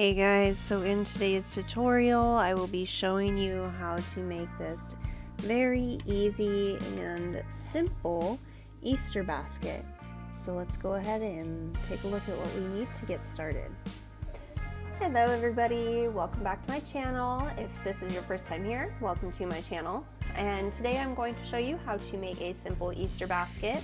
Hey guys, so in today's tutorial I will be showing you how to make this very easy and simple Easter basket. So let's go ahead and take a look at what we need to get started. Hello everybody, welcome back to my channel. If this is your first time here, welcome to my channel. And today I'm going to show you how to make a simple Easter basket.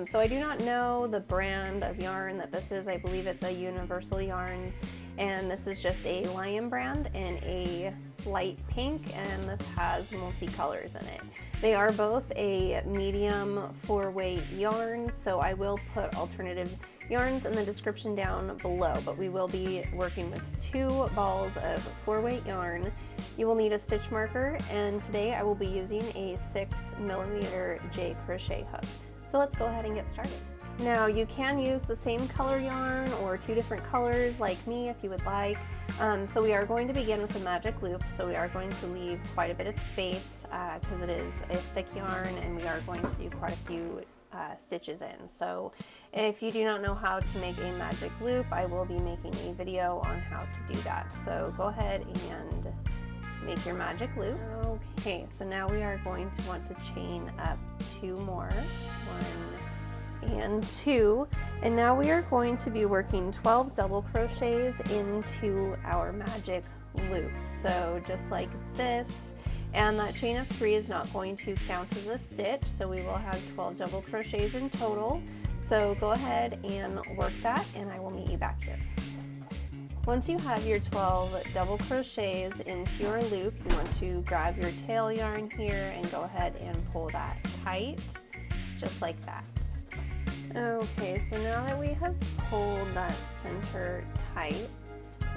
So I do not know the brand of yarn that this is. I believe it's a Universal Yarns, and this is just a Lion brand in a light pink, and this has multicolors in it. They are both a medium 4-weight yarn, so I will put alternative yarns in the description down below, but we will be working with 2 balls of 4-weight yarn. You will need a stitch marker, and today I will be using a 6mm J crochet hook. So let's go ahead and get started. Now you can use the same color yarn or 2 different colors like me if you would like. So we are going to begin with a magic loop. So we are going to leave quite a bit of space because it is a thick yarn and we are going to do quite a few stitches in. So if you do not know how to make a magic loop, I will be making a video on how to do that. So go ahead and make your magic loop. Okay, so now we are going to want to chain up 2 more. 1 and 2, and now we are going to be working 12 double crochets into our magic loop. So just like this, and that chain of 3 is not going to count as a stitch, so we will have 12 double crochets in total. So go ahead and work that, and I will meet you back here. Once you have your 12 double crochets into your loop, you want to grab your tail yarn here and go ahead and pull that tight, just like that. Okay, so now that we have pulled that center tight,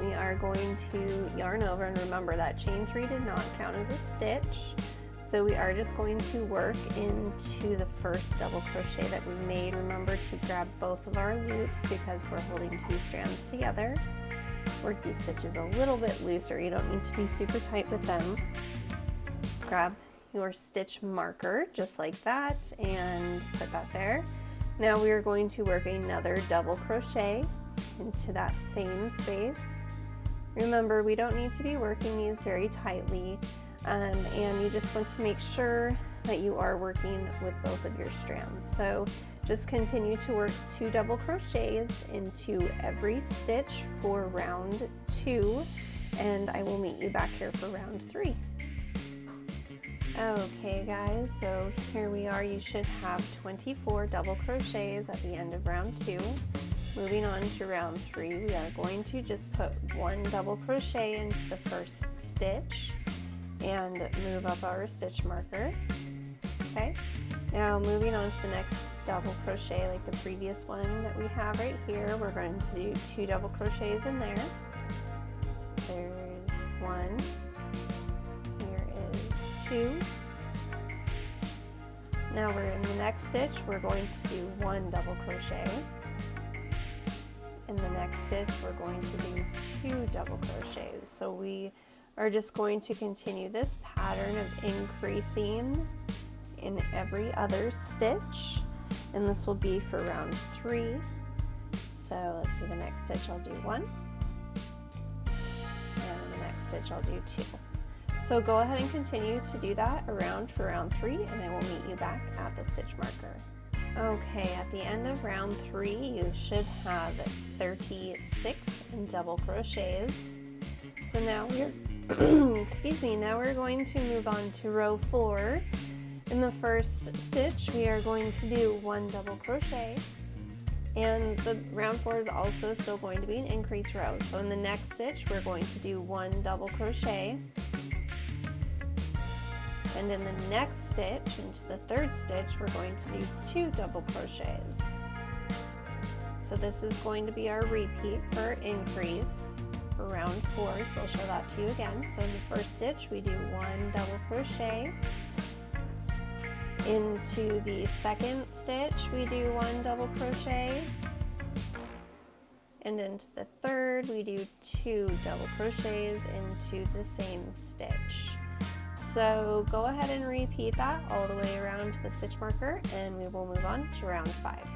we are going to yarn over, and remember that chain 3 did not count as a stitch. So we are just going to work into the first double crochet that we made. Remember to grab both of our loops because we're holding 2 strands together. Work these stitches a little bit looser. You don't need to be super tight with them. Grab your stitch marker just like that and put that there. Now we are going to work another double crochet into that same space. Remember, we don't need to be working these very tightly, and you just want to make sure that you are working with both of your strands. So just continue to work 2 double crochets into every stitch for round 2, and I will meet you back here for round 3. Okay guys, so here we are. You should have 24 double crochets at the end of round 2. Moving on to round 3, we are going to just put 1 double crochet into the first stitch and move up our stitch marker. Okay, now moving on to the next double crochet like the previous one that we have right here, we're going to do 2 double crochets in there. There's 1. 2. Now we're in the next stitch, we're going to do 1 double crochet. In the next stitch, we're going to do 2 double crochets. So we are just going to continue this pattern of increasing in every other stitch, and this will be for round 3. So let's see, the next stitch I'll do 1, and in the next stitch I'll do 2. So go ahead and continue to do that around for round 3, and I will meet you back at the stitch marker. Okay, at the end of round 3, you should have 36 double crochets. So now we're, excuse me, now we're going to move on to row 4. In the first stitch, we are going to do 1 double crochet. And so round 4 is also still going to be an increase row. So in the next stitch, we're going to do 1 double crochet. And in the next stitch, into the 3rd stitch, we're going to do 2 double crochets. So this is going to be our repeat for increase for round 4, so I'll show that to you again. So in the first stitch, we do 1 double crochet. Into the second stitch, we do 1 double crochet. And into the 3rd, we do 2 double crochets into the same stitch. So go ahead and repeat that all the way around to the stitch marker, and we will move on to round 5.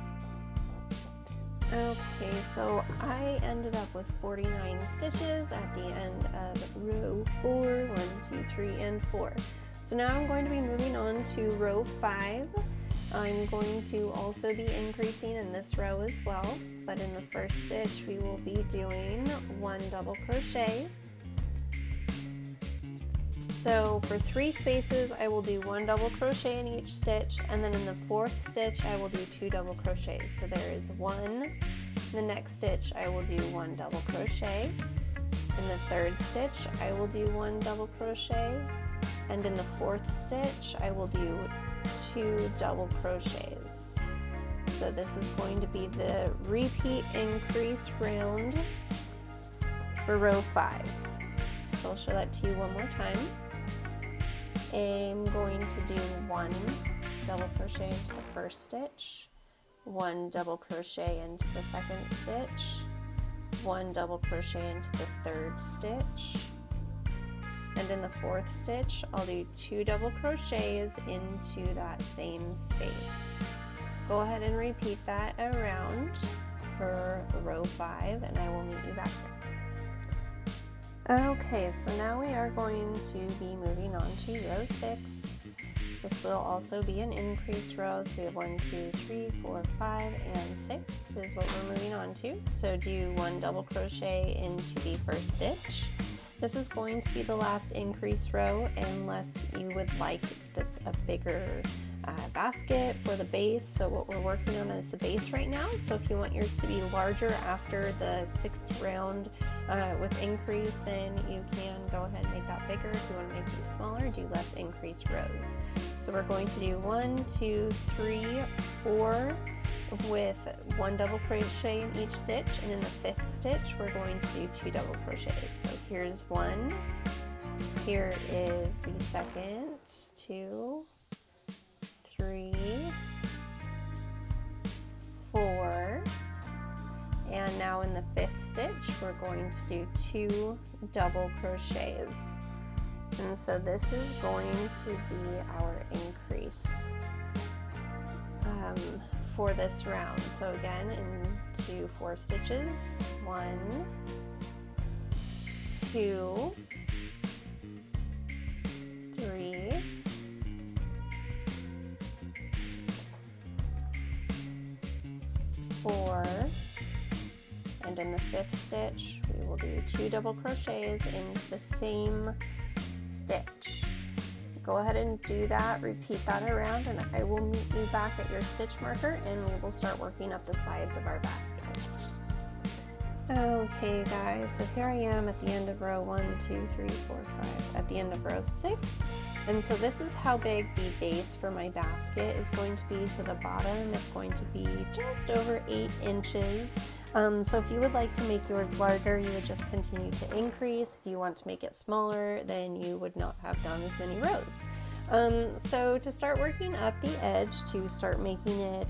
Okay, so I ended up with 49 stitches at the end of row 4, 1, 2, 3, and 4. So now I'm going to be moving on to row 5. I'm going to also be increasing in this row as well, but in the first stitch we will be doing 1 double crochet. So for 3 spaces I will do 1 double crochet in each stitch, and then in the 4th stitch I will do 2 double crochets. So there is 1. The next stitch I will do 1 double crochet. In the 3rd stitch I will do 1 double crochet, and in the 4th stitch I will do 2 double crochets. So this is going to be the repeat increase round for row 5. So I'll show that to you one more time. I'm going to do 1 double crochet into the first stitch, 1 double crochet into the second stitch, 1 double crochet into the 3rd stitch, and in the 4th stitch I'll do 2 double crochets into that same space. Go ahead and repeat that around for row 5, and I will meet you back there. Okay, so now we are going to be moving on to row 6. This will also be an increase row, so we have 1, 2, 3, 4, 5, and 6 is what we're moving on to. So do 1 double crochet into the first stitch. This is going to be the last increase row unless you would like this a bigger basket for the base. So what we're working on is the base right now. So if you want yours to be larger after the 6th round with increase, then you can go ahead and make that bigger. If you want to make it smaller, do less increased rows. So we're going to do 1, 2, 3, 4 with 1 double crochet in each stitch, and in the 5th stitch we're going to do 2 double crochets. So here's 1, here is the 2nd, 2, 3, 4, and now in the 5th stitch we're going to do 2 double crochets. And so this is going to be our increase for this round. So again, into 4 stitches, 1, 2, 3, 4, and in the 5th stitch we will do 2 double crochets into the same stitch. Go ahead and do that, repeat that around, and I will meet you back at your stitch marker and we will start working up the sides of our basket. Okay guys, so here I am at the end of row 1, 2, 3, 4, 5, at the end of row 6. And so this is how big the base for my basket is going to be. So the bottom is going to be just over 8 inches. So if you would like to make yours larger, you would just continue to increase. If you want to make it smaller, then you would not have done as many rows. So to start working up the edge, to start making it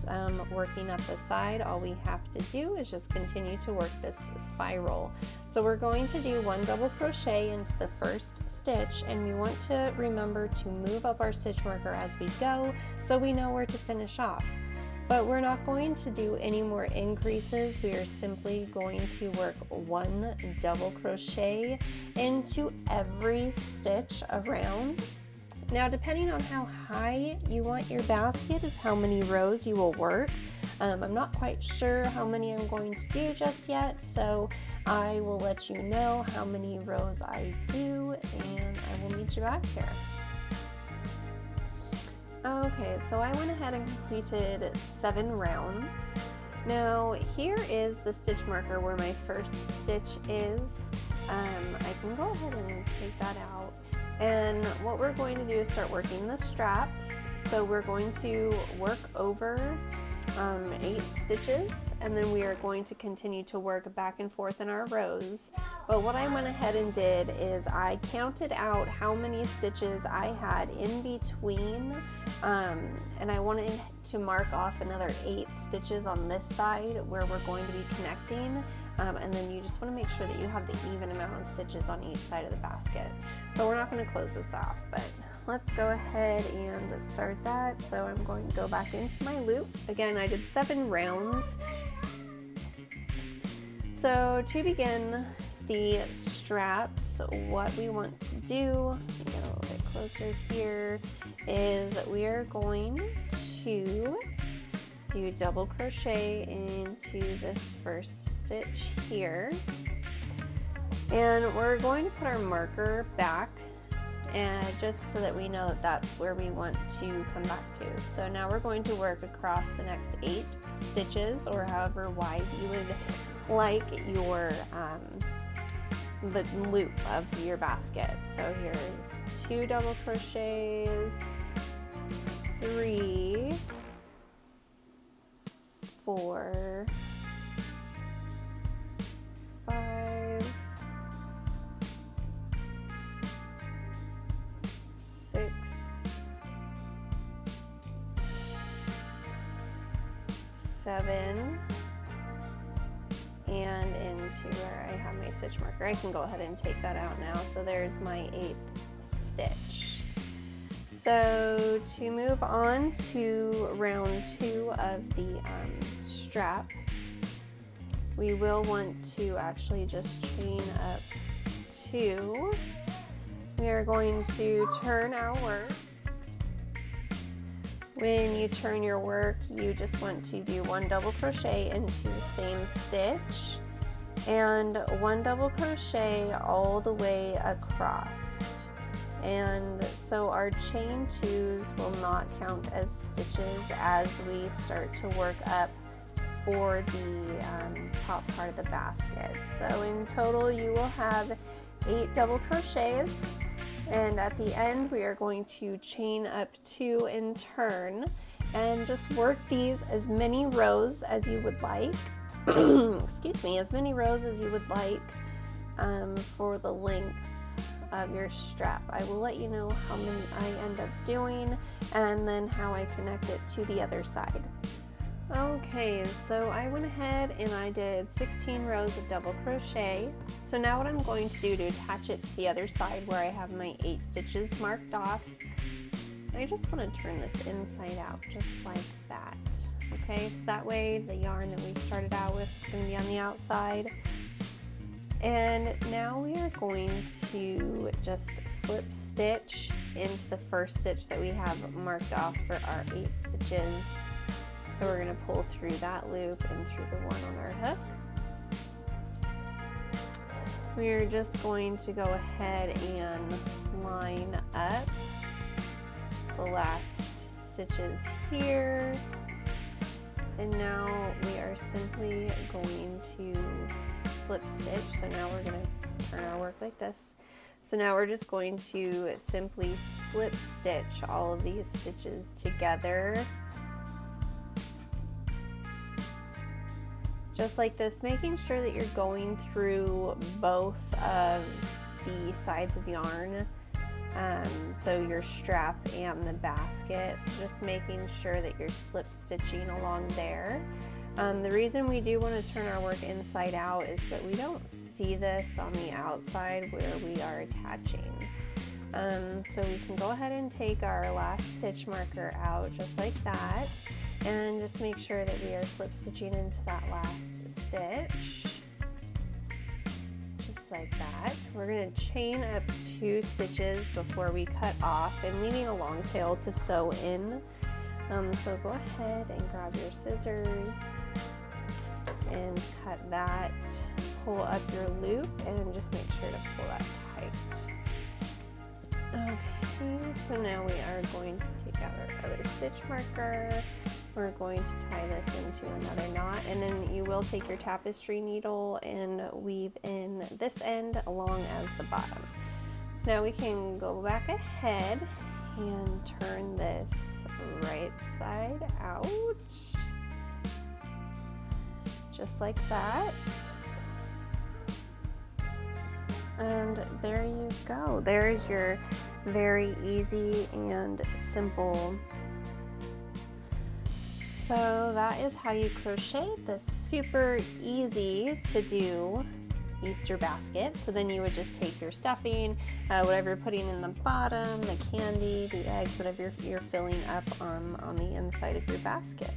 working up the side, all we have to do is just continue to work this spiral. So we're going to do 1 double crochet into the first stitch, and we want to remember to move up our stitch marker as we go so we know where to finish off. But we're not going to do any more increases. We are simply going to work 1 double crochet into every stitch around. Now, depending on how high you want your basket is how many rows you will work. I'm not quite sure how many I'm going to do just yet, so I will let you know how many rows I do, and I will meet you back here. Okay, so I went ahead and completed 7 rounds. Now, here is the stitch marker where my first stitch is. I can go ahead and take that out. And what we're going to do is start working the straps. So we're going to work over 8 stitches, and then we are going to continue to work back and forth in our rows. But what I went ahead and did is I counted out how many stitches I had in between, and I wanted to mark off another 8 stitches on this side where we're going to be connecting. And then you just want to make sure that you have the even amount of stitches on each side of the basket. So we're not going to close this off, but let's go ahead and start that. So I'm going to go back into my loop. Again, I did 7 rounds, So to begin the straps, what we want to do, get a little bit closer here, is we are going to do double crochet into this first stitch here. And we're going to put our marker back, and just so that we know that that's where we want to come back to. So now we're going to work across the next 8 stitches, or however wide you would like your the loop of your basket. So here's 2 double crochets, 3, 4, 5, 6, 7, and into where I have my stitch marker. I can go ahead and take that out now. So there's my 8th stitch. So to move on to round 2 of the strap, we will want to actually just chain up 2. We are going to turn our work. When you turn your work, you just want to do 1 double crochet into the same stitch and 1 double crochet all the way across. And so our chain 2s will not count as stitches as we start to work up for the top part of the basket. So in total you will have 8 double crochets. And at the end, we are going to chain up 2 and turn, and just work these as many rows as you would like. Excuse me, as many rows as you would like for the length of your strap. I will let you know how many I end up doing and then how I connect it to the other side. Okay, so I went ahead and I did 16 rows of double crochet. So now what I'm going to do to attach it to the other side where I have my 8 stitches marked off, I just want to turn this inside out just like that. Okay, so that way the yarn that we started out with is going to be on the outside. And now we are going to just slip stitch into the first stitch that we have marked off for our 8 stitches. So we're going to pull through that loop and through the one on our hook. We're just going to go ahead and line up the last stitches here. And now we are simply going to slip stitch. So now we're going to turn our work like this. So now we're just going to simply slip stitch all of these stitches together. Just like this, making sure that you're going through both of the sides of yarn, so your strap and the basket. So just making sure that you're slip stitching along there. The reason we do want to turn our work inside out is that we don't see this on the outside where we are attaching. So we can go ahead and take our last stitch marker out just like that, and just make sure that we are slip stitching into that last stitch, just like that. We're going to chain up 2 stitches before we cut off, and leaving a long tail to sew in. So go ahead and grab your scissors and cut that, pull up your loop, and just make sure to pull that tight. Okay, so now we are going to take out our other stitch marker. We're going to tie this into another knot, and then you will take your tapestry needle and weave in this end along as the bottom. So now we can go back ahead and turn this right side out, just like that. And there you go. There's your very easy and simple. So that is how you crochet this super easy to do Easter basket. So then you would just take your stuffing, whatever you're putting in the bottom, the candy, the eggs, whatever you're filling up on the inside of your basket.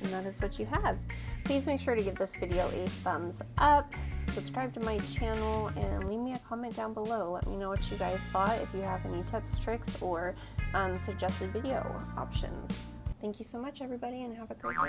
And that is what you have. Please make sure to give this video a thumbs up, subscribe to my channel, and leave me a comment down below. Let me know what you guys thought, if you have any tips, tricks, or suggested video options. Thank you so much, everybody, and have a great day.